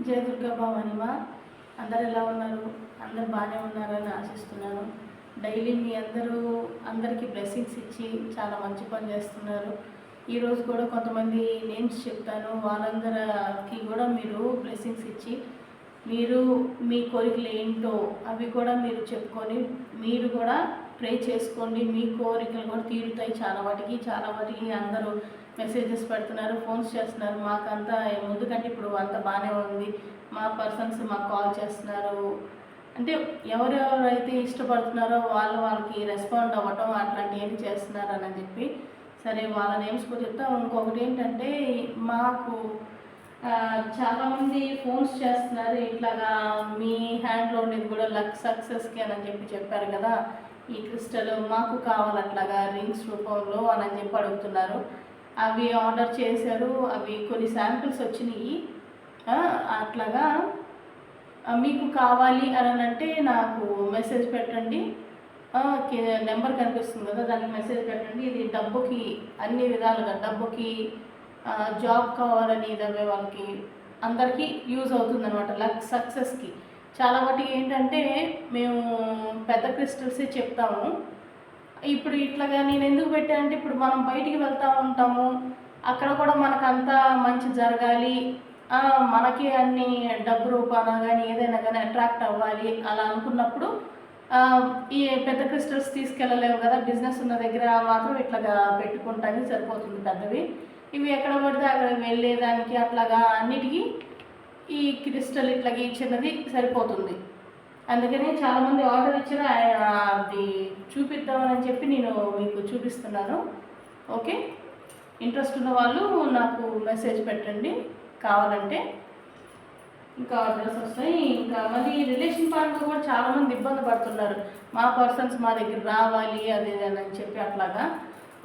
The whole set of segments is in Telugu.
జయ దుర్గా భవానిమా. అందరు ఎలా ఉన్నారు? అందరు బాగానే ఉన్నారని ఆశిస్తున్నాను. డైలీ మీ అందరికీ బ్లెస్సింగ్స్ ఇచ్చి చాలా మంచి పని చేస్తున్నారు. ఈరోజు కూడా కొంతమంది నేమ్స్ చెప్తాను, వాళ్ళందరికీ కూడా మీరు బ్లెస్సింగ్స్ ఇచ్చి మీరు మీ కోరికలు ఏంటో అవి కూడా మీరు చెప్పుకొని మీరు కూడా ప్రే చేసుకోండి. మీ కోరికలు కూడా తీరుతాయి. చాలా వాటికి అందరూ మెసేజెస్ పెడుతున్నారు, ఫోన్స్ చేస్తున్నారు. మాకంతా ముందు కంటే ఇప్పుడు అంతా బాగానే ఉంది. మా పర్సన్స్ మాకు కాల్ చేస్తున్నారు. అంటే ఎవరెవరైతే ఇష్టపడుతున్నారో వాళ్ళకి రెస్పాండ్ అవ్వటం అట్లాంటివన్నీ చేస్తున్నారు అని చెప్పి. సరే, వాళ్ళ నేమ్స్ కూడా చెప్తా. ఇంకొకటి ఏంటంటే, మాకు చాలామంది ఫోన్స్ చేస్తున్నారు. ఇట్లాగా మీ హ్యాండ్లో ఉండేది కూడా లక్ సక్సెస్కి అని చెప్పారు కదా, ఈ క్రిస్టల్ మాకు కావాలి అట్లాగా రింగ్స్ రూపంలో అని చెప్పి అడుగుతున్నారు. అవి ఆర్డర్ చేశారు. అవి కొన్ని శాంపిల్స్ వచ్చినాయి. అట్లాగా మీకు కావాలి అని అంటే నాకు మెసేజ్ పెట్టండి. నెంబర్ కనిపిస్తుంది కదా, దానికి మెసేజ్ పెట్టండి. ఇది డబ్బుకి అన్ని విధాలుగా, డబ్బుకి జాబ్ కావాలని ఇదవే వాళ్ళకి అందరికీ యూజ్ అవుతుంది అనమాట. లక్ సక్సెస్కి చాలా వాటికి ఏంటంటే మేము పెద్ద క్రిస్టల్సే చెప్తాము. ఇప్పుడు ఇట్లాగా నేను ఎందుకు పెట్టానంటే, ఇప్పుడు మనం బయటికి వెళ్తూ ఉంటాము, అక్కడ కూడా మనకంతా మంచి జరగాలి, మనకి అన్ని డబ్బు రూపాన కానీ ఏదైనా కానీ అట్రాక్ట్ అవ్వాలి అలా అనుకున్నప్పుడు ఈ పెద్ద క్రిస్టల్స్ తీసుకెళ్ళలేము కదా. బిజినెస్ ఉన్న దగ్గర మాత్రం ఇట్లాగా పెట్టుకుంటానికి సరిపోతుంది పెద్దవి. ఇవి ఎక్కడ పడితే అక్కడ వెళ్ళేదానికి అట్లాగా అన్నిటికీ ఈ క్రిస్టల్ ఇట్లాగే చిన్నది సరిపోతుంది. అందుకని చాలామంది ఆర్డర్ ఇచ్చిన అది చూపిద్దామని చెప్పి నేను మీకు చూపిస్తున్నాను. ఓకే, ఇంట్రెస్ట్ ఉన్న వాళ్ళు నాకు మెసేజ్ పెట్టండి కావాలంటే. ఇంకా ఆర్డర్స్ వస్తాయి. ఇంకా మళ్ళీ రిలేషన్ పరంగా కూడా చాలామంది ఇబ్బంది పడుతున్నారు. మా పర్సన్స్ మా దగ్గర రావాలి అది అని చెప్పి అట్లాగా.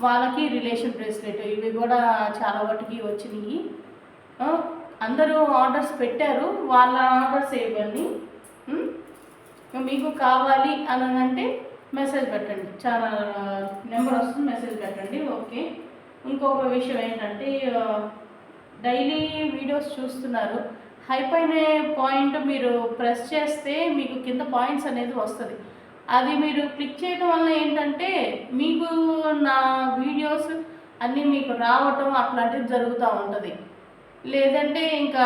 వాళ్ళకి రిలేషన్ బ్రేస్లెట్ ఇవి కూడా చాలా వాటికి వచ్చినాయి. అందరూ ఆర్డర్స్ పెట్టారు, వాళ్ళ ఆర్డర్స్ ఇవ్వండి. మీకు కావాలి అని అంటే మెసేజ్ పెట్టండి. చాలా నెంబర్ వస్తుంది, మెసేజ్ పెట్టండి. ఓకే, ఇంకొక విషయం ఏంటంటే, డైలీ వీడియోస్ చూస్తున్నారు. హైప్ అయిన పాయింట్ మీరు ప్రెస్ చేస్తే మీకు కింద పాయింట్స్ అనేది వస్తుంది. అది మీరు క్లిక్ చేయడం వల్ల ఏంటంటే మీకు నా వీడియోస్ అన్నీ మీకు రావటం అట్లాంటివి జరుగుతూ ఉంటుంది. లేదంటే ఇంకా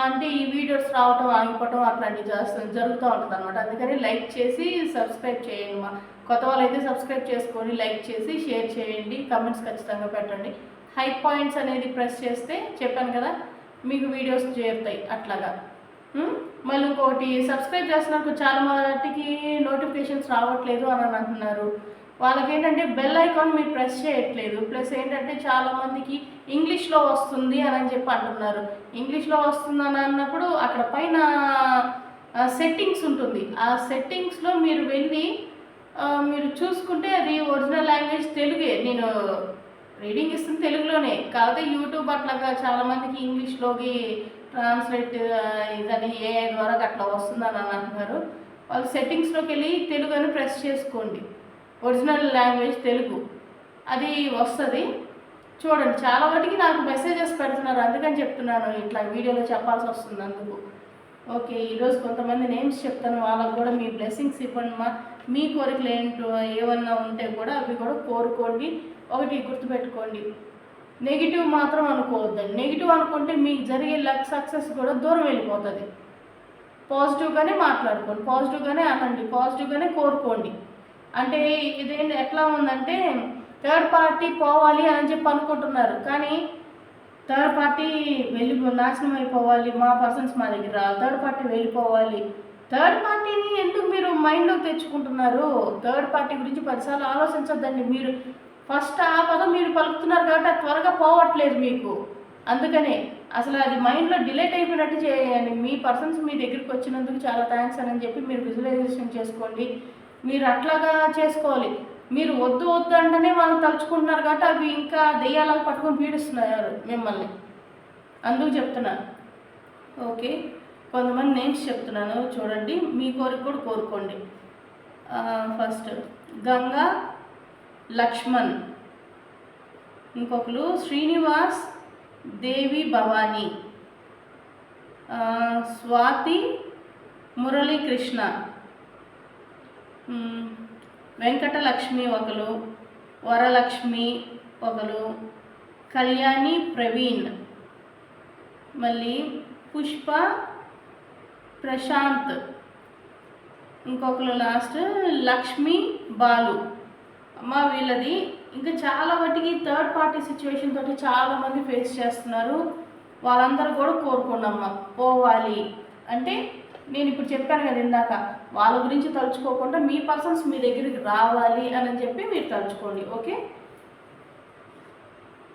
అంటే ఈ వీడియోస్ రావటం ఆగిపోవటం అట్లాంటివి జరుగుతూ ఉంటుంది అనమాట. అందుకని లైక్ చేసి సబ్స్క్రైబ్ చేయండి. మా కొత్త వాళ్ళైతే సబ్స్క్రైబ్ చేసుకొని లైక్ చేసి షేర్ చేయండి, కమెంట్స్ ఖచ్చితంగా పెట్టండి. హై పాయింట్స్ అనేది ప్రెస్ చేస్తే చెప్పాను కదా మీకు వీడియోస్ చేరుతాయి అట్లాగా. మళ్ళీ ఇంకోటి, సబ్స్క్రైబ్ చేస్తున్నప్పుడు చాలా వాటికి నోటిఫికేషన్స్ రావట్లేదు అని అంటున్నారు. వాళ్ళకి ఏంటంటే బెల్ ఐకాన్ మీరు ప్రెస్ చేయట్లేదు. ప్లస్ ఏంటంటే చాలామందికి ఇంగ్లీష్లో వస్తుంది అని చెప్పి అంటున్నారు. ఇంగ్లీష్లో వస్తుందని అన్నప్పుడు అక్కడ పైన సెట్టింగ్స్ ఉంటుంది. ఆ సెట్టింగ్స్లో మీరు వెళ్ళి మీరు చూసుకుంటే అది ఒరిజినల్ లాంగ్వేజ్ తెలుగే. నేను రీడింగ్ ఇస్తుంది తెలుగులోనే, కాకపోతే యూట్యూబ్ అట్లాగా చాలామందికి ఇంగ్లీష్లోకి ట్రాన్స్లేట్ ఇదని ఏఐ ద్వారా అట్లా వస్తుందని అంటున్నారు. వాళ్ళు సెట్టింగ్స్లోకి వెళ్ళి తెలుగు అని ప్రెస్ చేసుకోండి. ఒరిజినల్ లాంగ్వేజ్ తెలుగు అది వస్తుంది. చూడండి, చాలా వాటికి నాకు మెసేజెస్ పెడుతున్నారు. అందుకని చెప్తున్నాను, ఇట్లా వీడియోలో చెప్పాల్సి వస్తుంది అందుకు. ఓకే, ఈరోజు కొంతమంది నేమ్స్ చెప్తాను, వాళ్ళకు కూడా మీ బ్లెస్సింగ్స్ ఇవ్వండి. మీ కోరికలు ఏంటో ఏమన్నా ఉంటే కూడా అవి కూడా కోరుకోండి. ఒకటి గుర్తుపెట్టుకోండి, నెగిటివ్ మాత్రం అనుకోవద్దండి. నెగిటివ్ అనుకుంటే మీకు జరిగే లక్ సక్సెస్ కూడా దూరం వెళ్ళిపోతుంది. పాజిటివ్గానే మాట్లాడుకోండి, పాజిటివ్గానే అనండి, పాజిటివ్గానే కోరుకోండి. అంటే ఇదేంటి ఎట్లా ఉందంటే, థర్డ్ పార్టీ పోవాలి అని చెప్పి అనుకుంటున్నారు, కానీ థర్డ్ పార్టీ నాశనం అయిపోవాలి, మా పర్సన్స్ మా దగ్గర రావాలి, థర్డ్ పార్టీ వెళ్ళిపోవాలి. థర్డ్ పార్టీని ఎందుకు మీరు మైండ్లోకి తెచ్చుకుంటున్నారు? థర్డ్ పార్టీ గురించి 10 సార్లు ఆలోచించొద్దండి. మీరు ఫస్ట్ ఆ పదం మీరు పలుకుతున్నారు కాబట్టి అది త్వరగా పోవట్లేదు మీకు. అందుకనే అసలు అది మైండ్లో డిలేట్ అయిపోయినట్టు చేయండి. మీ పర్సన్స్ మీ దగ్గరికి వచ్చినందుకు చాలా థ్యాంక్స్ అని చెప్పి మీరు విజువలైజేషన్ చేసుకోండి. మీరు అట్లాగా చేసుకోవాలి. మీరు వద్దు అంటేనే వాళ్ళు తలుచుకుంటున్నారు కాబట్టి అవి ఇంకా దెయ్యాలకు పట్టుకొని పీడిస్తున్నారు మిమ్మల్ని. అందుకు చెప్తున్నాను. ఓకే, కొంతమంది నేమ్స్ చెప్తున్నాను చూడండి, మీ కోరిక కూడా కోరుకోండి. ఫస్ట్ గంగా లక్ష్మణ్, ఇంకొకరు శ్రీనివాస్, దేవి భవానీ, స్వాతి మురళీకృష్ణ, వెంకటలక్ష్మి ఒకరు, వరలక్ష్మి ఒకరు, కళ్యాణి ప్రవీణ్, మళ్ళీ పుష్ప ప్రశాంత్, ఇంకొకరు లాస్ట్ లక్ష్మి బాలు. అమ్మ వీళ్ళది ఇంకా చాలా వాటికి థర్డ్ పార్టీ సిచ్యువేషన్ తోటి చాలామంది ఫేస్ చేస్తున్నారు. వాళ్ళందరూ కూడా కోరుకున్నమ్మ పోవాలి అంటే నేను ఇప్పుడు చెప్పాను కదా ఇందాక, వాళ్ళ గురించి తలుచుకోకుండా మీ పర్సన్స్ మీ దగ్గరికి రావాలి అని చెప్పి మీరు తలుచుకోండి. ఓకే,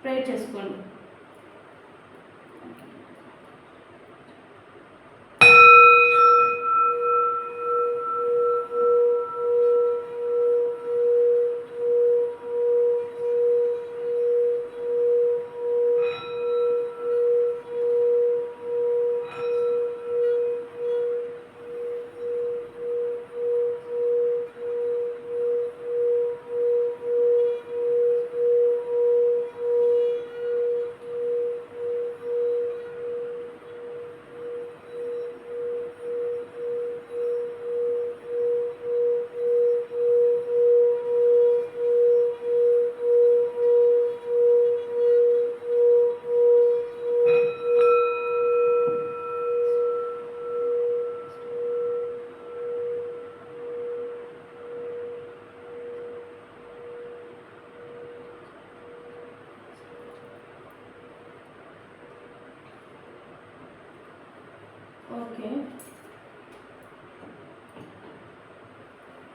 ప్రే చేసుకోండి.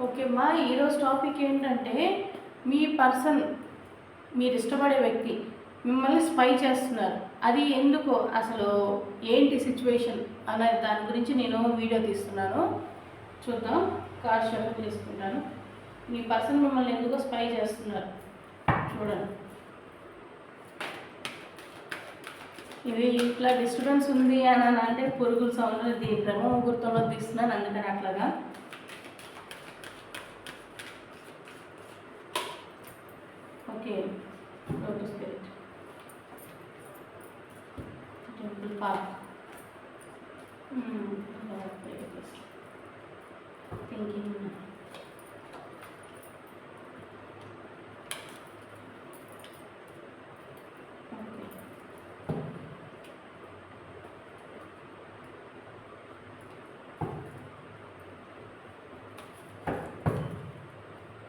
ఓకే అమ్మా, ఈరోజు టాపిక్ ఏంటంటే మీ పర్సన్, మీరు ఇష్టపడే వ్యక్తి మిమ్మల్ని స్పై చేస్తున్నారు. అది ఎందుకు, అసలు ఏంటి సిచ్యువేషన్ అనే దాని గురించి నేను వీడియో తీస్తున్నాను. చూద్దాం, కార్డ్ షఫల్ తీసుకుంటాను. మీ పర్సన్ మిమ్మల్ని ఎందుకో స్పై చేస్తున్నారు చూడండి. ఇవి ఇట్లా డిస్టర్బెన్స్ ఉంది అని అంటే పురుగుల సౌండ్ బ్రహ్మ ముహూర్తంలో తీస్తున్నాను, అందుకని అట్లాగా. Okay, lotus spirit, temple park, thinking,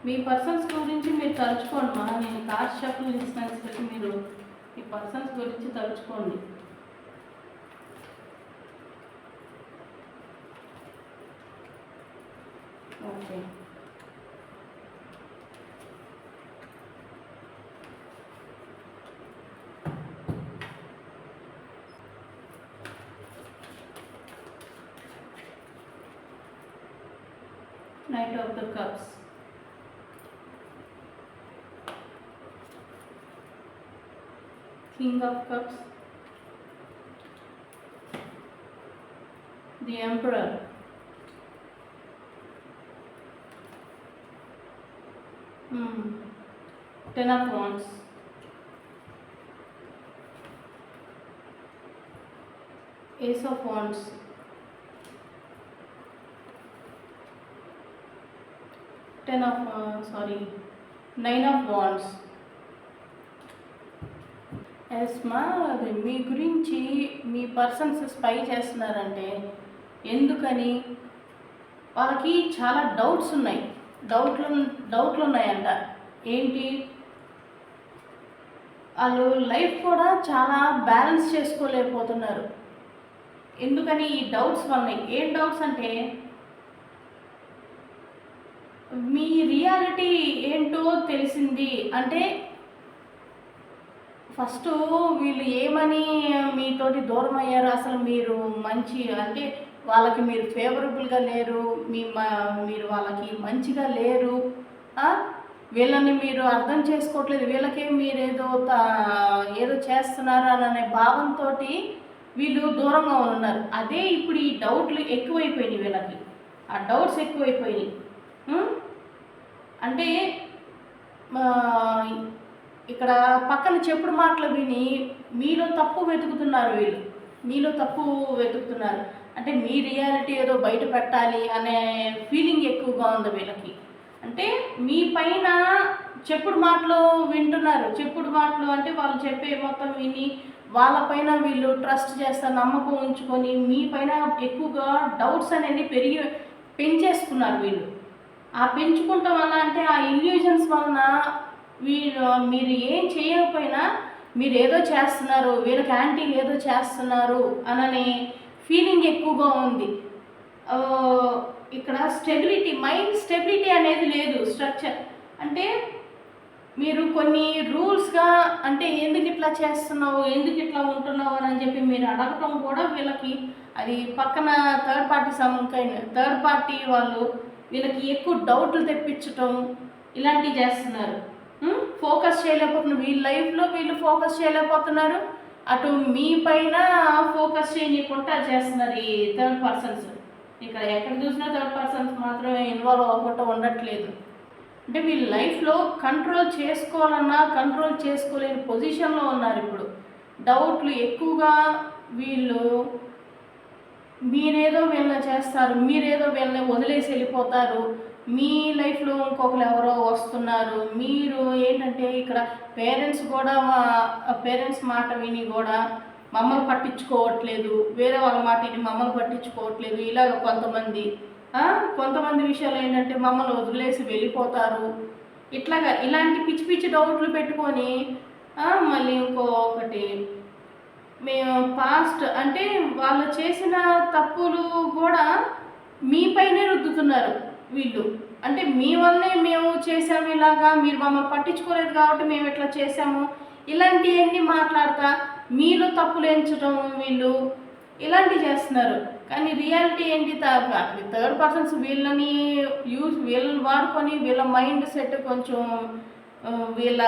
మీ పర్సన్స్ గురించి మీరు తలుచుకోండి. నేను కార్డ్ షఫల్ ఇన్స్టెన్స్ పెట్టి మీరు మీ పర్సన్స్ గురించి తలుచుకోండి. Okay, knight of the cups, King of Cups, the Emperor, Ten of Wands, Ace of Wands, Nine of Wands. ఎస్మా, మీ గురించి మీ పర్సన్స్ స్పై చేస్తున్నారంటే ఎందుకని, వాళ్ళకి చాలా డౌట్స్ ఉన్నాయి, డౌట్లు ఉన్నాయంట. ఏంటి, వాళ్ళు లైఫ్ కూడా చాలా బ్యాలెన్స్ చేసుకోలేకపోతున్నారు. ఎందుకని, ఈ డౌట్స్ వల్ల. ఏం డౌట్స్ అంటే మీ రియాలిటీ ఏంటో తెలిసింది అంటే, ఫస్ట్ వీళ్ళు ఏమని మీతోటి దూరం అయ్యారు, అసలు మీరు మంచి అంటే వాళ్ళకి మీరు ఫేవరబుల్గా లేరు, మీరు వాళ్ళకి మంచిగా లేరు, వీళ్ళని మీరు అర్థం చేసుకోవట్లేదు, వీళ్ళకే మీరేదో ఏదో చేస్తున్నారు అనే భావంతో వీళ్ళు దూరంగా ఉన్నారు. అదే ఇప్పుడు ఈ డౌట్లు ఎక్కువైపోయినాయి వీళ్ళకి, ఆ డౌట్స్ ఎక్కువైపోయినాయి. అంటే ఇక్కడ పక్కన చెప్పుడు మాటలు విని మీలో తప్పు వెతుకుతున్నారు వీళ్ళు. మీలో తప్పు వెతుకుతున్నారు. అంటే మీ రియాలిటీ ఏదో బయట పెట్టాలి అనే ఫీలింగ్ ఎక్కువగా ఉంది వీళ్ళకి. అంటే మీ పైన చెప్పుడు మాటలు వింటున్నారు. చెప్పుడు మాటలు అంటే వాళ్ళు చెప్పే మొత్తం విని వాళ్ళపైన వీళ్ళు ట్రస్ట్ చేస్తారు, నమ్మకం ఉంచుకొని మీ పైన ఎక్కువగా డౌట్స్ అనేది పెంచేసుకున్నారు వీళ్ళు. ఆ పెంచుకుంటాం వల్ల అంటే ఆ ఇల్యూజన్స్ వలన మీరు ఏం చేయకపోయినా మీరు ఏదో చేస్తున్నారు, వీళ్ళకి యాంటీ ఏదో చేస్తున్నారు అననే ఫీలింగ్ ఎక్కువగా ఉంది. ఇక్కడ మైండ్ స్టెబిలిటీ అనేది లేదు. స్ట్రక్చర్ అంటే మీరు కొన్ని రూల్స్గా అంటే ఎందుకు ఇట్లా చేస్తున్నావు, ఎందుకు ఇట్లా ఉంటున్నావు అని చెప్పి మీరు అడగటం కూడా వీళ్ళకి అది పక్కన థర్డ్ పార్టీ వాళ్ళు వీళ్ళకి ఎక్కువ డౌట్లు తెప్పించటం ఇలాంటివి చేస్తున్నారు. ఫోకస్ చేయలేకపోతున్నారు, వీళ్ళ లైఫ్లో వీళ్ళు ఫోకస్ చేయలేకపోతున్నారు, అటు మీ పైన ఫోకస్ చేయకుండా చేస్తున్నారు ఈ థర్డ్ పర్సన్స్. ఇక్కడ ఎక్కడ చూసినా థర్డ్ పర్సన్స్ మాత్రమే ఇన్వాల్వ్ అవ్వకుండా ఉండట్లేదు. అంటే వీళ్ళ లైఫ్లో కంట్రోల్ చేసుకోవాలన్నా కంట్రోల్ చేసుకోలేని పొజిషన్లో ఉన్నారు ఇప్పుడు. డౌట్లు ఎక్కువగా వీళ్ళు మీరేదో వీళ్ళని చేస్తారు, మీరేదో వీళ్ళని వదిలేసి వెళ్ళిపోతారు, మీ లైఫ్లో ఇంకొకరు ఎవరో వస్తున్నారు. మీరు ఏంటంటే ఇక్కడ పేరెంట్స్ మాట విని కూడా మమ్మల్ని పట్టించుకోవట్లేదు, వేరే వాళ్ళ మాట విని మమ్మల్ని పట్టించుకోవట్లేదు. ఇలాగ కొంతమంది విషయాలు ఏంటంటే మమ్మల్ని వదిలేసి వెళ్ళిపోతారు. ఇలాంటి పిచ్చి పిచ్చి డౌట్లు పెట్టుకొని మళ్ళీ ఇంకొకటి మేము పాస్ట్ అంటే వాళ్ళు చేసిన తప్పులు కూడా మీపైనే రుద్దుతున్నారు వీళ్ళు. అంటే మీ వల్లనే మేము చేసాము, ఇలాగా మీరు మమ్మల్ని పట్టించుకోలేదు కాబట్టి మేము ఇట్లా చేసాము, ఇలాంటివన్నీ మాట్లాడతా మీలో తప్పులు ఎంచడం వీళ్ళు ఇలాంటివి చేస్తున్నారు. కానీ రియాలిటీ ఏంటి, థర్డ్ పర్సన్స్ వీళ్ళని వాడుకొని వీళ్ళ మైండ్ సెట్ కొంచెం వీళ్ళ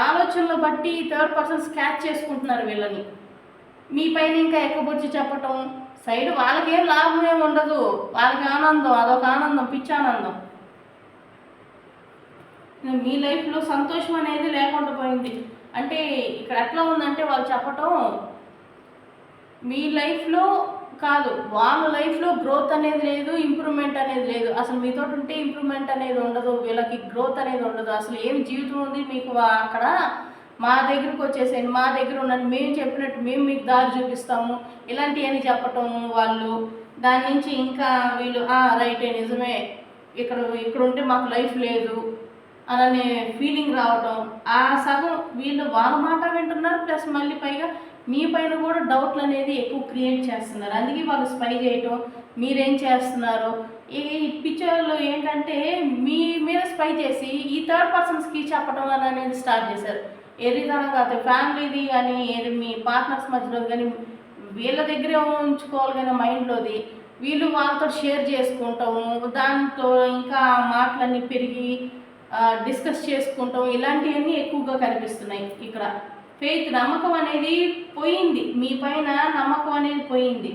ఆలోచనలు బట్టి థర్డ్ పర్సన్స్ క్యాచ్ చేసుకుంటున్నారు వీళ్ళని. మీ పైన ఇంకా ఎక్కబొచ్చి చెప్పటం సైడ్ వాళ్ళకేం లాభం ఏమి ఉండదు, వాళ్ళకి ఆనందం, అదొక ఆనందం, పిచ్చి ఆనందం. మీ లైఫ్లో సంతోషం అనేది లేకుండా పోయింది. అంటే ఇక్కడ ఎట్లా ఉందంటే వాళ్ళు చెప్పటం మీ లైఫ్లో కాదు, వాళ్ళ లైఫ్లో గ్రోత్ అనేది లేదు, ఇంప్రూవ్మెంట్ అనేది లేదు. అసలు మీతో ఉంటే ఇంప్రూవ్మెంట్ అనేది ఉండదు, వీళ్ళకి గ్రోత్ అనేది ఉండదు. అసలు ఏం జీవితం ఉంది మీకు అక్కడ, మా దగ్గరకు వచ్చేసేయండి, మా దగ్గర ఉన్నట్టు మేము చెప్పినట్టు మేము మీకు దారి చూపిస్తాము, ఇలాంటివన్నీ చెప్పటం వాళ్ళు. దాని నుంచి ఇంకా వీళ్ళు రైటే నిజమే, ఇక్కడ ఉంటే మాకు లైఫ్ లేదు అననే ఫీలింగ్ రావటం. ఆ సగం వీళ్ళు వాళ్ళ మాట వింటున్నారు, ప్లస్ మళ్ళీ పైగా మీ పైన కూడా డౌట్లు అనేది ఎక్కువ క్రియేట్ చేస్తున్నారు. అందుకే వాళ్ళు స్పై చేయటం, మీరేం చేస్తున్నారు. ఈ పిక్చర్లో ఏంటంటే మీ మీద స్పై చేసి ఈ థర్డ్ పర్సన్స్కి చెప్పడం అనేది స్టార్ట్ చేశారు. ఏదైనా కాదు, ఫ్యామిలీది కానీ ఏది మీ పార్ట్నర్స్ మధ్యలో కానీ వీళ్ళ దగ్గరే ఉంచుకోవాలి కానీ మైండ్లోది వీళ్ళు వాళ్ళతో షేర్ చేసుకుంటాము, దాంతో ఇంకా మాటలన్నీ పెరిగి డిస్కస్ చేసుకుంటాం, ఇలాంటివన్నీ ఎక్కువగా కనిపిస్తున్నాయి. ఇక్కడ నమ్మకం అనేది పోయింది, మీ పైన నమ్మకం అనేది పోయింది.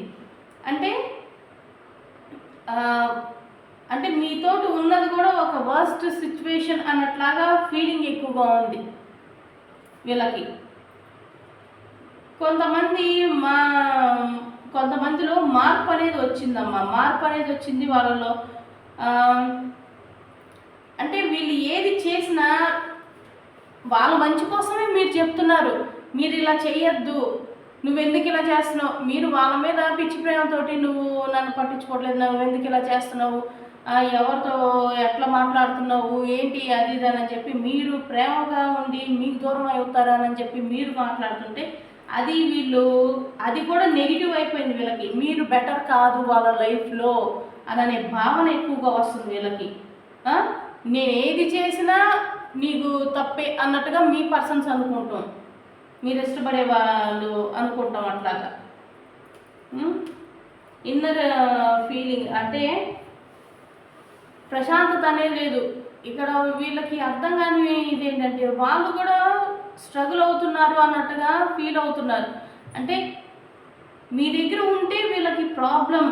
అంటే మీతోటి ఉన్నది కూడా ఒక వర్స్ట్ సిచ్యువేషన్ అన్నట్లాగా ఫీలింగ్ ఎక్కువగా ఉంది వీళ్ళకి. కొంతమందిలో మార్పు అనేది వచ్చిందమ్మా, మార్పు అనేది వచ్చింది వాళ్ళలో. అంటే వీళ్ళు ఏది చేసినా వాళ్ళ మంచి కోసమే మీరు చెప్తున్నారు, మీరు ఇలా చేయొద్దు, నువ్వెందుకు ఇలా చేస్తున్నావు, మీరు వాళ్ళ మీద పిచ్చి ప్రేమతోటి నువ్వు నన్ను పట్టించుకోవట్లేదు, నువ్వు ఎందుకు ఇలా చేస్తున్నావు, ఎవరితో ఎట్లా మాట్లాడుతున్నావు ఏంటి అది ఇది అని చెప్పి మీరు ప్రేమగా ఉండి మీకు దూరం అవుతారని చెప్పి మీరు మాట్లాడుతుంటే అది కూడా నెగిటివ్ అయిపోయింది వీళ్ళకి. మీరు బెటర్ కాదు వాళ్ళ లైఫ్లో అనే భావన ఎక్కువగా వస్తుంది వీళ్ళకి. నేను ఏది చేసినా నీకు తప్పే అన్నట్టుగా మీ పర్సన్స్ అనుకుంటాం, మీరు ఇష్టపడే వాళ్ళు అనుకుంటాం. అట్లాగా ఇన్నర్ ఫీలింగ్ అంటే ప్రశాంతత అనేది లేదు ఇక్కడ. వీళ్ళకి అర్థం కాని ఇదేంటంటే వాళ్ళు కూడా స్ట్రగుల్ అవుతున్నారు అన్నట్టుగా ఫీల్ అవుతున్నారు. అంటే మీ దగ్గర ఉంటే వీళ్ళకి ప్రాబ్లం,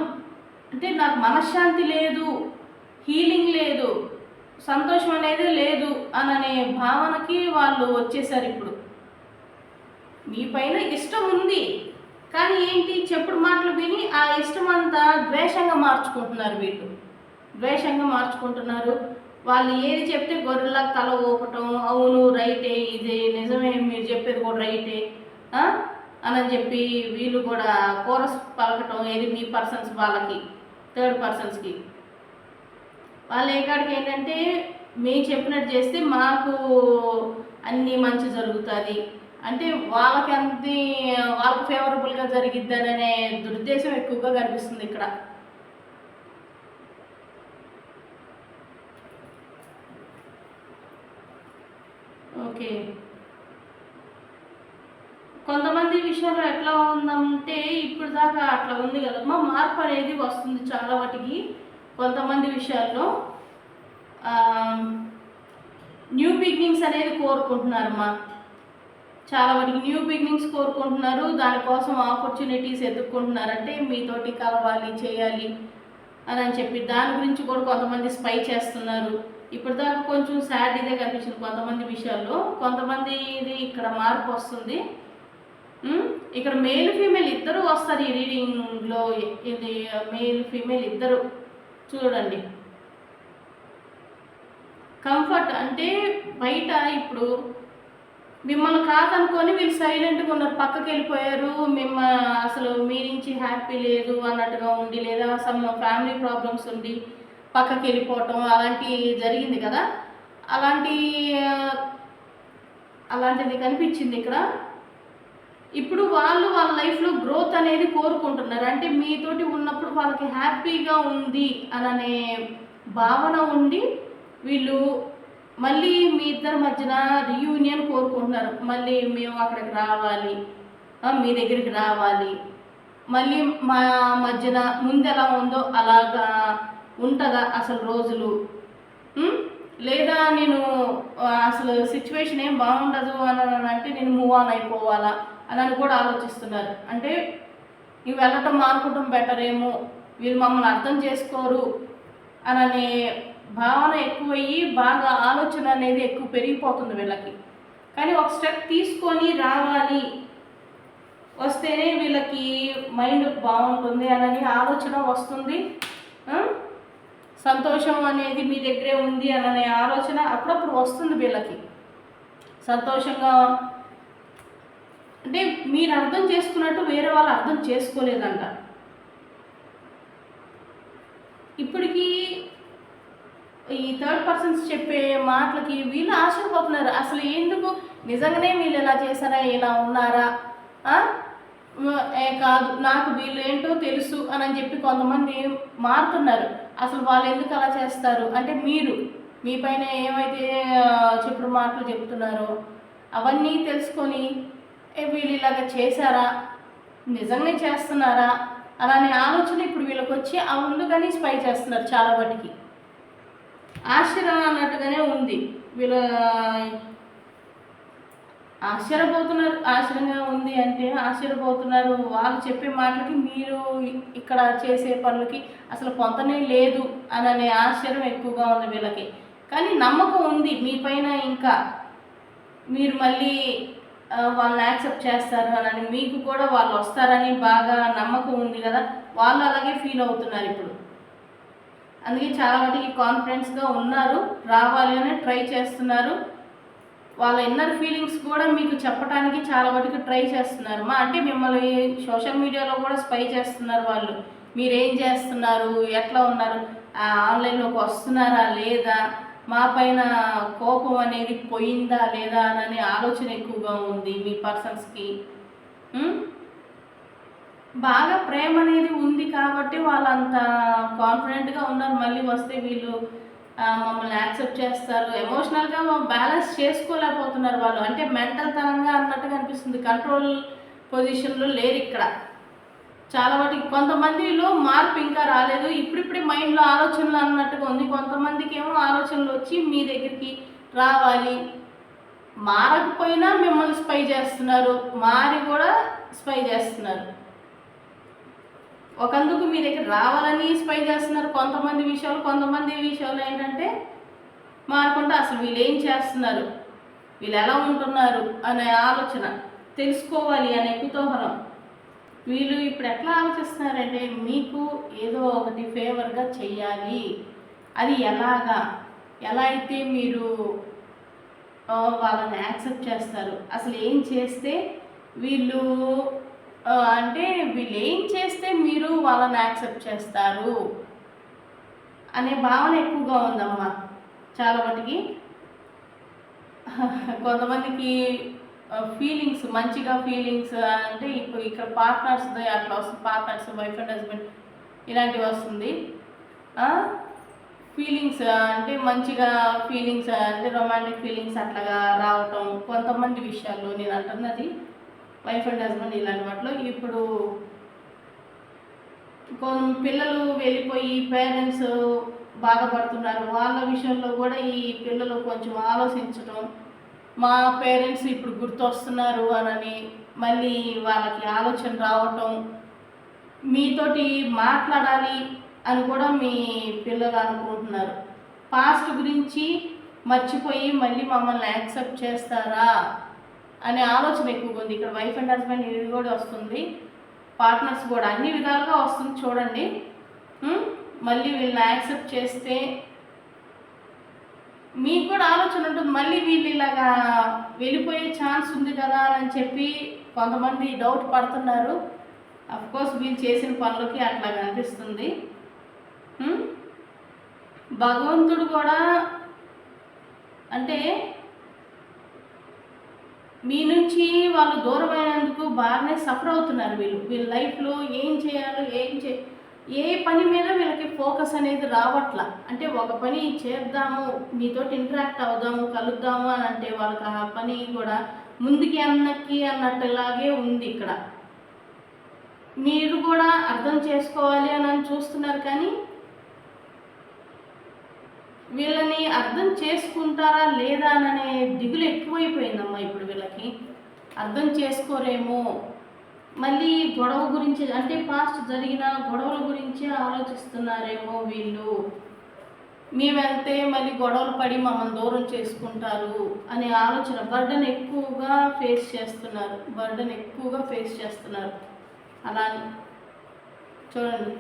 అంటే నాకు మనశ్శాంతి లేదు, హీలింగ్ లేదు, సంతోషం అనేది లేదు అనే భావనకి వాళ్ళు వచ్చేసారు. ఇప్పుడు మీ పైన ఇష్టం ఉంది, కానీ ఏంటి, చెప్పుడు మాటలు విని ఆ ఇష్టం అంతా ద్వేషంగా మార్చుకుంటున్నారు వీళ్ళు. ద్వేషంగా మార్చుకుంటున్నారు. వాళ్ళు ఏది చెప్తే గొర్రెలా తల ఊపటం, అవును రైటే, ఇది నిజమే, మీరు చెప్పేది కూడా రైటే అని చెప్పి వీళ్ళు కూడా కోరస్ పలకటం, ఏది మీ పర్సన్స్ వాళ్ళకి, థర్డ్ పర్సన్స్కి. వాళ్ళు ఏ కాడికి ఏంటంటే మేము చెప్పినట్టు చేస్తే మాకు అన్నీ మంచి జరుగుతుంది అంటే వాళ్ళకి అన్ని వాళ్ళకి ఫేవరబుల్గా జరిగిద్దనే దురుద్దేశం ఎక్కువగా కనిపిస్తుంది ఇక్కడ. ఓకే, కొంతమంది విషయంలో ఎట్లా ఉందంటే ఇప్పుడు దాకా అట్లా ఉంది కదమ్మా, మార్పు అనేది వస్తుంది చాలా వాటికి. కొంతమంది విషయాల్లో న్యూ బిగినింగ్స్ అనేది కోరుకుంటున్నారమ్మా, చాలా వాటికి న్యూ బిగినింగ్స్ కోరుకుంటున్నారు. దానికోసం ఆపర్చునిటీస్ ఎదుర్కొంటున్నారు. అంటే మీతోటి కలవాలి, చేయాలి అని చెప్పి దాని గురించి కూడా కొంతమంది స్పై చేస్తున్నారు. ఇప్పుడు దాకా కొంచెం సాడ్ ఇదే కనిపించింది కొంతమంది విషయాల్లో. కొంతమంది ఇది ఇక్కడ మార్పు వస్తుంది. ఇక్కడ మేల్ ఫీమేల్ ఇద్దరు వస్తారు ఈ రీడింగ్లో. ఇది మేల్ ఫీమేల్ ఇద్దరు చూడండి. కంఫర్ట్ అంటే బయట ఇప్పుడు మిమ్మల్ని కాదనుకొని వీళ్ళు సైలెంట్గా ఉన్నారు, పక్కకి వెళ్ళిపోయారు, అసలు మీ నుంచి హ్యాపీ లేదు అన్నట్టుగా ఉండి, లేదా సమ్ ఫ్యామిలీ ప్రాబ్లమ్స్ ఉండి పక్కకి వెళ్ళిపోవటం అలాంటి జరిగింది కదా. అలాంటిది కనిపించింది ఇక్కడ. ఇప్పుడు వాళ్ళ లైఫ్లో గ్రోత్ అనేది కోరుకుంటున్నారు. అంటే మీతోటి ఉన్నప్పుడు వాళ్ళకి హ్యాపీగా ఉంది అనే భావన ఉండి వీళ్ళు మళ్ళీ మీ ఇద్దరి మధ్యన రీయూనియన్ కోరుకుంటున్నారు. మళ్ళీ మేము అక్కడికి రావాలి, మీ దగ్గరికి రావాలి, మళ్ళీ మా మధ్యన ముందు ఎలా ఉందో అలాగా ఉంటుందా అసలు రోజులు, లేదా నేను అసలు సిచ్యువేషన్ ఏం బాగుండదు అని అంటే నేను మూవ్ ఆన్ అయిపోవాలా అని కూడా ఆలోచిస్తున్నారు. అంటే ఇవి వెళ్ళటం మానుకోవటం బెటర్ ఏమో, వీళ్ళు మమ్మల్ని అర్థం చేసుకోరు అనే భావన ఎక్కువయ్యి బాగా ఆలోచన అనేది ఎక్కువ పెరిగిపోతుంది వీళ్ళకి. కానీ ఒక స్టెప్ తీసుకొని రావాలి, వస్తేనే వీళ్ళకి మైండ్ బాగుంటుంది అనే ఆలోచన వస్తుంది. సంతోషం అనేది మీ దగ్గరే ఉంది అనే ఆలోచన అప్పుడప్పుడు వస్తుంది వీళ్ళకి. సంతోషంగా అంటే మీరు అర్థం చేసుకున్నట్టు వేరే వాళ్ళు అర్థం చేసుకోలేదంట. ఇప్పటికీ ఈ థర్డ్ పర్సన్స్ చెప్పే మాటలకి వీళ్ళు ఆశ్చర్యపోతున్నారు. అసలు ఎందుకు నిజంగానే వీళ్ళు ఇలా చేశారా, ఇలా ఉన్నారా, కాదు నాకు వీళ్ళు ఏంటో తెలుసు అని చెప్పి కొంతమంది మారుతున్నారు. అసలు వాళ్ళు ఎందుకు అలా చేస్తారు అంటే మీరు మీ పైన ఏమైతే చెప్పుడు మాటలు చెప్తున్నారో అవన్నీ తెలుసుకొని వీళ్ళు ఇలాగ చేశారా, నిజంగా చేస్తున్నారా అలానే ఆలోచన ఇప్పుడు వీళ్ళకి వచ్చి ఆ ముందుగానే స్పై చేస్తున్నారు. చాలా వాటికి ఆశ్చర్యం అన్నట్టుగానే ఉంది. వీళ్ళ ఆశ్చర్యంగా ఉంది అంటే ఆశ్చర్యపోతున్నారు. వాళ్ళు చెప్పే మాటలకి మీరు ఇక్కడ చేసే పనులకి అసలు పొంతనే లేదు అనే ఆశ్చర్యం ఎక్కువగా ఉంది వీళ్ళకి. కానీ నమ్మకం ఉంది మీ పైన, ఇంకా మీరు మళ్ళీ వాళ్ళని యాక్సెప్ట్ చేస్తారు అని, మీకు కూడా వాళ్ళు వస్తారని బాగా నమ్మకం ఉంది కదా. వాళ్ళు అలాగే ఫీల్ అవుతున్నారు ఇప్పుడు. అందుకే చాలా వాటికి కాన్ఫిడెన్స్గా ఉన్నారు, రావాలి అని ట్రై చేస్తున్నారు. వాళ్ళ ఇన్నర్ ఫీలింగ్స్ కూడా మీకు చెప్పడానికి చాలా వాటికి ట్రై చేస్తున్నారు. అంటే మిమ్మల్ని సోషల్ మీడియాలో కూడా స్పై చేస్తున్నారు. వాళ్ళు మీరేం చేస్తున్నారు, ఎట్లా ఉన్నారు, ఆన్లైన్లోకి వస్తున్నారా లేదా, మా పైన కోపం అనేది పోయిందా లేదా అనే ఆలోచన ఎక్కువగా ఉంది మీ పర్సన్స్కి. బాగా ప్రేమ అనేది ఉంది కాబట్టి వాళ్ళంత కాన్ఫిడెంట్గా ఉన్నారు. మళ్ళీ వస్తే వీళ్ళు మమ్మల్ని యాక్సెప్ట్ చేస్తారు. ఎమోషనల్గా బ్యాలెన్స్ చేసుకోలేకపోతున్నారు వాళ్ళు. అంటే మెంటల్ తరంగా అన్నట్టుగా అనిపిస్తుంది. కంట్రోల్ పొజిషన్లో లేరు ఇక్కడ. చాలా వాటికి కొంతమందిలో మార్పు ఇంకా రాలేదు, ఇప్పుడిప్పుడే మైండ్లో ఆలోచనలు అన్నట్టుగా ఉంది. కొంతమందికి ఏమో ఆలోచనలు వచ్చి మీ దగ్గరికి రావాలి, మారకపోయినా మిమ్మల్ని స్పై చేస్తున్నారు, మారి కూడా స్పై చేస్తున్నారు. ఒకందుకు మీ దగ్గర రావాలని స్పై చేస్తున్నారు కొంతమంది విషయాలు ఏంటంటే మారకుండా అసలు వీళ్ళు ఏం చేస్తున్నారు, వీళ్ళు ఎలా ఉంటున్నారు అనే ఆలోచన తెలుసుకోవాలి అనే కుతూహలం. వీళ్ళు ఇప్పుడు ఎట్లా ఆలోచిస్తున్నారంటే మీకు ఏదో ఒకటి ఫేవర్గా చెయ్యాలి, అది ఎలా అయితే మీరు వాళ్ళని యాక్సెప్ట్ చేస్తారు, అసలు ఏం చేస్తే వీళ్ళు అంటే వీళ్ళు ఏం చేస్తే మీరు వాళ్ళని యాక్సెప్ట్ చేస్తారు అనే భావన ఎక్కువగా ఉందమ్మా చాలా మటుకి. కొంతమందికి ఫీలింగ్స్ మంచిగా ఫీలింగ్స్ అంటే ఇప్పుడు ఇక్కడ పార్ట్నర్స్ అట్లా వస్తుంది, పార్ట్నర్స్ వైఫ్ అండ్ హస్బెండ్ ఇలాంటివి వస్తుంది. ఫీలింగ్స్ అంటే మంచిగా ఫీలింగ్స్ అంటే రొమాంటిక్ ఫీలింగ్స్ అట్లాగా రావటం కొంతమంది విషయాల్లో, నేను అంటున్నది వైఫ్ అండ్ హస్బెండ్ ఇలాంటి వాటిలో. ఇప్పుడు పిల్లలు వెళ్ళిపోయి పేరెంట్స్ బాధపడుతున్నారు, వాళ్ళ విషయంలో కూడా ఈ పిల్లలు కొంచెం ఆలోచించటం, మా పేరెంట్స్ ఇప్పుడు గుర్తొస్తున్నారు అని మళ్ళీ వాళ్ళకి ఆలోచన రావటం, మీతోటి మాట్లాడాలి అని కూడా మీ పిల్లలు అనుకుంటున్నారు. పాస్ట్ గురించి మర్చిపోయి మళ్ళీ మమ్మల్ని యాక్సెప్ట్ చేస్తారా అనే ఆలోచన ఎక్కువగా ఉంది. ఇక్కడ వైఫ్ అండ్ హస్బెండ్ ఇది కూడా వస్తుంది, పార్ట్నర్స్ కూడా అన్ని విధాలుగా వస్తుంది చూడండి. మళ్ళీ వీళ్ళని యాక్సెప్ట్ చేస్తే మీకు కూడా ఆలోచన ఉంటుంది, మళ్ళీ వీళ్ళు ఇలాగా వెళ్ళిపోయే ఛాన్స్ ఉంది కదా అని చెప్పి కొంతమంది డౌట్ పడుతున్నారు. అఫ్కోర్స్ వీళ్ళు చేసిన పనులకి అట్లా కనిపిస్తుంది. భగవంతుడు కూడా అంటే మీ నుంచి వాళ్ళు దూరమైనందుకు బాగానే సఫర్ అవుతున్నారు. వీళ్ళ లైఫ్లో ఏం చేయాలో ఏ పని మీద వీళ్ళకి ఫోకస్ అనేది రావట్లా. అంటే ఒక పని చేద్దాము, మీతోటి ఇంటరాక్ట్ అవుదాము, కలుద్దాము అని అంటే వాళ్ళకి ఆ పని కూడా ముందుకి అన్నట్టులాగే ఉంది. ఇక్కడ మీరు కూడా అర్థం చేసుకోవాలి అని చూస్తున్నారు, కానీ వీళ్ళని అర్థం చేసుకుంటారా లేదా అనే దిగులు ఎక్కువైపోయిందమ్మా ఇప్పుడు వీళ్ళకి. అర్థం చేసుకోరేమో, మళ్ళీ గొడవ గురించి అంటే పాస్ట్ జరిగిన గొడవల గురించి ఆలోచిస్తున్నారేమో వీళ్ళు, మేము వెళ్తే మళ్ళీ గొడవలు పడి మమ్మల్ని దూరం చేసుకుంటారు అనే ఆలోచన, బర్డన్ ఎక్కువగా ఫేస్ చేస్తున్నారు. అలా చూడండి,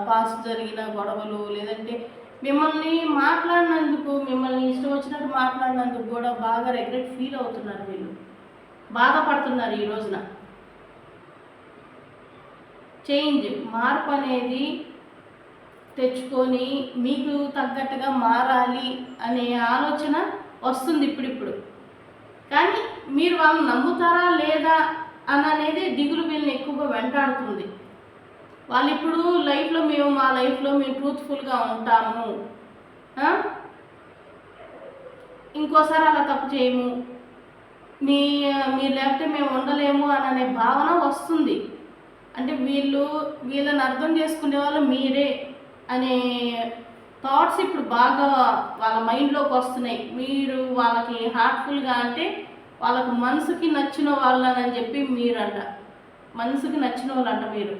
పాస్ట్ జరిగిన గొడవలు లేదంటే మిమ్మల్ని మాట్లాడినందుకు, మిమ్మల్ని ఇష్టం వచ్చినట్టు మాట్లాడినందుకు కూడా బాగా రిగ్రెట్ ఫీల్ అవుతున్నారు వీళ్ళు, బాధపడుతున్నారు. ఈ రోజున మార్పు అనేది తెచ్చుకొని మీకు తగ్గట్టుగా మారాలి అనే ఆలోచన వస్తుంది ఇప్పుడిప్పుడు. కానీ మీరు వాళ్ళని నమ్ముతారా లేదా అనేది దిగులు వీళ్ళని ఎక్కువగా వెంటాడుతుంది. వాళ్ళు ఇప్పుడు మా లైఫ్లో మేము ట్రూత్ఫుల్గా ఉంటాము, ఇంకోసారి అలా తప్పు చేయము, మీరు లేకపోతే మేము ఉండలేము అనే భావన వస్తుంది. అంటే వీళ్ళని అర్థం చేసుకునే వాళ్ళు మీరే అనే థాట్స్ ఇప్పుడు బాగా వాళ్ళ మైండ్లోకి వస్తున్నాయి. మీరు వాళ్ళకి హార్ట్ఫుల్గా అంటే వాళ్ళకు మనసుకి నచ్చిన వాళ్ళని చెప్పి మీరంట, మనసుకి నచ్చిన వాళ్ళంట మీరు.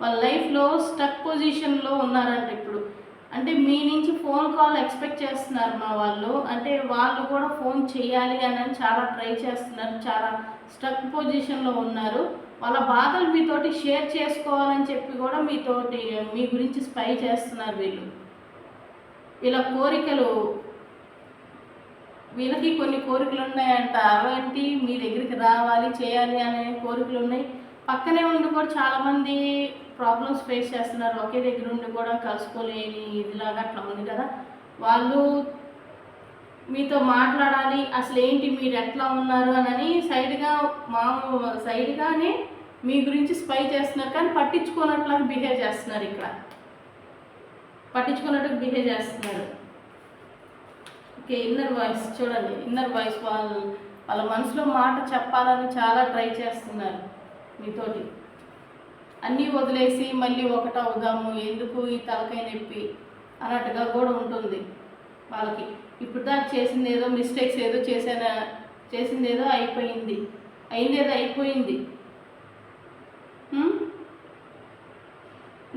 వాళ్ళ లైఫ్లో స్టక్ పొజిషన్లో ఉన్నారంట ఇప్పుడు. అంటే మీ నుంచి ఫోన్ కాల్ ఎక్స్పెక్ట్ చేస్తున్నారు మా వాళ్ళు. అంటే వాళ్ళు కూడా ఫోన్ చేయాలి అని చాలా ట్రై చేస్తున్నారు, చాలా స్టక్ పొజిషన్లో ఉన్నారు. వాళ్ళ బాధలు మీతోటి షేర్ చేసుకోవాలని చెప్పి కూడా మీ గురించి స్పై చేస్తున్నారు వీళ్ళు. వీళ్ళకి కొన్ని కోరికలు ఉన్నాయంట, అవేంటి మీ దగ్గరికి రావాలి చేయాలి అనే కోరికలు ఉన్నాయి. పక్కనే ఉండి కూడా చాలామంది ప్రాబ్లమ్స్ ఫేస్ చేస్తున్నారు, ఒకే దగ్గర ఉండి కూడా కలుసుకోలేని ఇదిలాగా అట్లా ఉంది కదా. వాళ్ళు మీతో మాట్లాడాలి, అసలు ఏంటి మీరు ఎట్లా ఉన్నారు అని సైడ్గానే మీ గురించి స్పై చేస్తున్నారు, కానీ పట్టించుకున్నట్టు బిహేవ్ చేస్తున్నారు. ఇక్కడ పట్టించుకున్నట్టు బిహేవ్ చేస్తున్నారు. ఓకే, ఇన్నర్ వాయిస్ చూడండి, ఇన్నర్ వాయిస్ వాళ్ళ మనసులో మాట చెప్పాలని చాలా ట్రై చేస్తున్నారు మీతోటి. అన్నీ వదిలేసి మళ్ళీ ఒకటవుదాము, ఎందుకు ఈ తలకాయ నొప్పి అన్నట్టుగా కూడా ఉంటుంది వాళ్ళకి. ఇప్పుడు దాకా చేసిందేదో మిస్టేక్స్ ఏదో చేసిందేదో అయిపోయింది.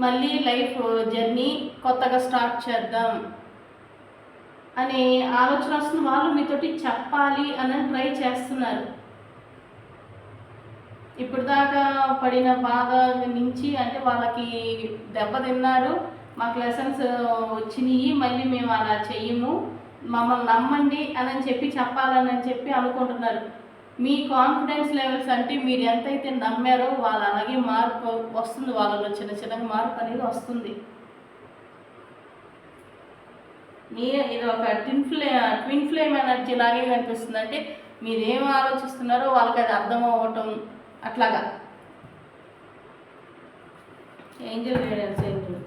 మళ్ళీ లైఫ్ జర్నీ కొత్తగా స్టార్ట్ చేద్దాం అనే ఆలోచన వస్తుంది. వాళ్ళు మీతోటి చెప్పాలి అని ట్రై చేస్తున్నారు. ఇప్పుడు దాకా పడిన బాధ నుంచి అంటే వాళ్ళకి దెబ్బతిన్నారు, మాకు లెసన్స్ వచ్చినాయి, మళ్ళీ మేము అలా చెయ్యము, మమ్మల్ని నమ్మండి అని చెప్పి చెప్పాలని చెప్పి అనుకుంటున్నారు. మీ కాన్ఫిడెన్స్ లెవెల్స్ అంటే మీరు ఎంతైతే నమ్మారో వాళ్ళు అలాగే మార్పు వస్తుంది, వాళ్ళలో చిన్న చిన్నగా మార్పు అనేది వస్తుంది. ఇది ఒక ట్విన్ ఫ్లేమ్ ఎనర్జీ లాగే కనిపిస్తుంది. అంటే మీరేం ఆలోచిస్తున్నారో వాళ్ళకి అది అర్థం అవ్వటం అట్లాగా. ఏంజల్ గైడెన్స్ ఏంజల్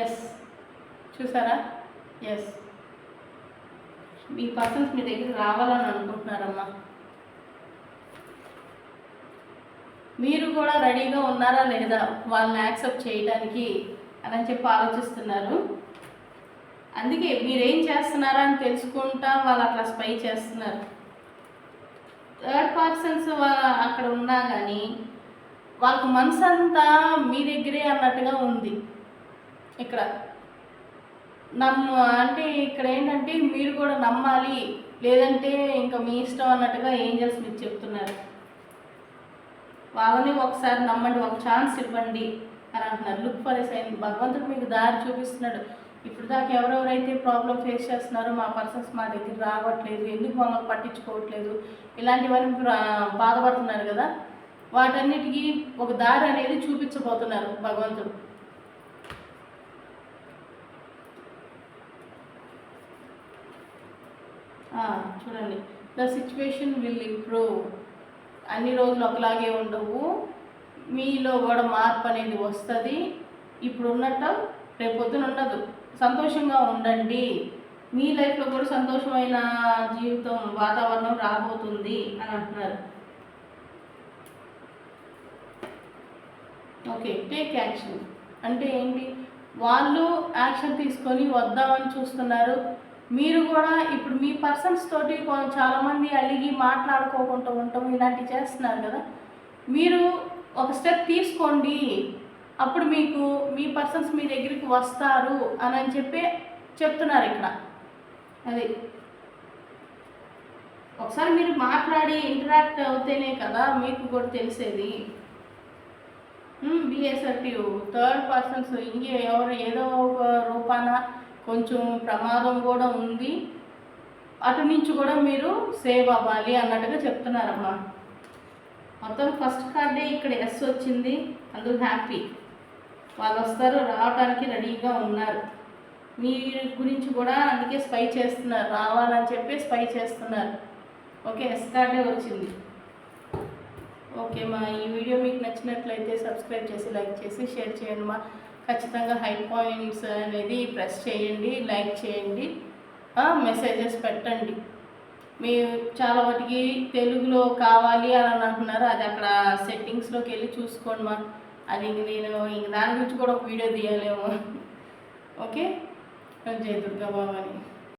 ఎస్ చూసారా, ఎస్ మీ పర్సన్స్ మీ దగ్గర రావాలని అనుకుంటున్నారమ్మా. మీరు కూడా రెడీగా ఉన్నారా లేదా వాళ్ళని యాక్సెప్ట్ చేయడానికి అని చెప్పి ఆలోచిస్తున్నారు. అందుకే మీరేం చేస్తున్నారా అని తెలుసుకుంటా వాళ్ళు అట్లా స్పై చేస్తున్నారు. థర్డ్ పర్సన్స్ అక్కడ ఉన్నా కానీ వాళ్ళకు మనసు అంతా మీ దగ్గరే అన్నట్టుగా ఉంది. ఇక్కడ అంటే ఇక్కడ ఏంటంటే మీరు కూడా నమ్మాలి, లేదంటే ఇంకా మీ ఇష్టం అన్నట్టుగా ఏంజల్స్ మీకు చెప్తున్నారు. వాళ్ళని ఒకసారి నమ్మండి, ఒక ఛాన్స్ ఇవ్వండి అని అంటున్నారు. Look for a sign. భగవంతుడు మీకు దారి చూపిస్తున్నాడు. ఇప్పుడు దాకా ఎవరెవరైతే ప్రాబ్లం ఫేస్ చేస్తున్నారో మా పర్సన్స్ మా దగ్గర రావట్లేదు, ఎందుకు మమ్మల్ని పట్టించుకోవట్లేదు, ఇలాంటివన్నీ బాధపడుతున్నారు కదా, వాటన్నిటికీ ఒక దారి అనేది చూపించబోతున్నారు భగవంతుడు. చూడండి, ద సిచ్యువేషన్ విల్ ఇంప్రూవ్. అన్ని రోజులు ఒకలాగే ఉండవు, మీలో కూడా మార్పు అనేది వస్తుంది. ఇప్పుడు ఉన్నట్టు రేపు పొద్దున ఉండదు. సంతోషంగా ఉండండి, మీ లైఫ్లో కూడా సంతోషమైన జీవితం వాతావరణం రాబోతుంది అని అంటున్నారు. ఓకే, టేక్ యాక్షన్ అంటే ఏంటి? వాళ్ళు యాక్షన్ తీసుకొని వద్దామని చూస్తున్నారు. మీరు కూడా ఇప్పుడు మీ పర్సన్స్ తోటి చాలామంది అలిగి మాట్లాడుకోకుండా ఉండటం ఇలాంటివి చేస్తున్నారు కదా, మీరు ఒక స్టెప్ తీసుకోండి, అప్పుడు మీకు మీ పర్సన్స్ మీ దగ్గరికి వస్తారు అని చెప్పి చెప్తున్నారు ఇక్కడ. అది ఒకసారి మీరు మాట్లాడి ఇంటరాక్ట్ అవుతేనే కదా మీకు కూడా తెలిసేది. B assertive. థర్డ్ పర్సన్స్ ఎవరు ఏదో ఒక రూపాన కొంచెం ప్రమాదం కూడా ఉంది, అటు నుంచి కూడా మీరు సేవ్ అవ్వాలి అన్నట్టుగా చెప్తున్నారమ్మా. మొత్తం ఫస్ట్ కార్డే ఇక్కడ ఎస్ వచ్చింది, అందుకు హ్యాపీ. వాళ్ళు వస్తారు, రావడానికి రెడీగా ఉన్నారు. మీ గురించి కూడా అందుకే స్పై చేస్తున్నారు, రావాలని చెప్పి స్పై చేస్తున్నారు. ఓకే, ఎస్ కార్డే వచ్చింది. ఓకే మా, ఈ వీడియో మీకు నచ్చినట్లయితే సబ్స్క్రైబ్ చేసి లైక్ చేసి షేర్ చేయండి మా. ఖచ్చితంగా హై పాయింట్స్ అనేది ప్రెస్ చేయండి, లైక్ చేయండి, మెసేజెస్ పెట్టండి. మీరు చాలా వాటికి తెలుగులో కావాలి అని అంటున్నారు, అది అక్కడ సెట్టింగ్స్లోకి వెళ్ళి చూసుకోండి మా. అది నేను ఇంక దాని గురించి కూడా ఒక వీడియో తీయలేము. ఓకే, జై దుర్గా భవాని.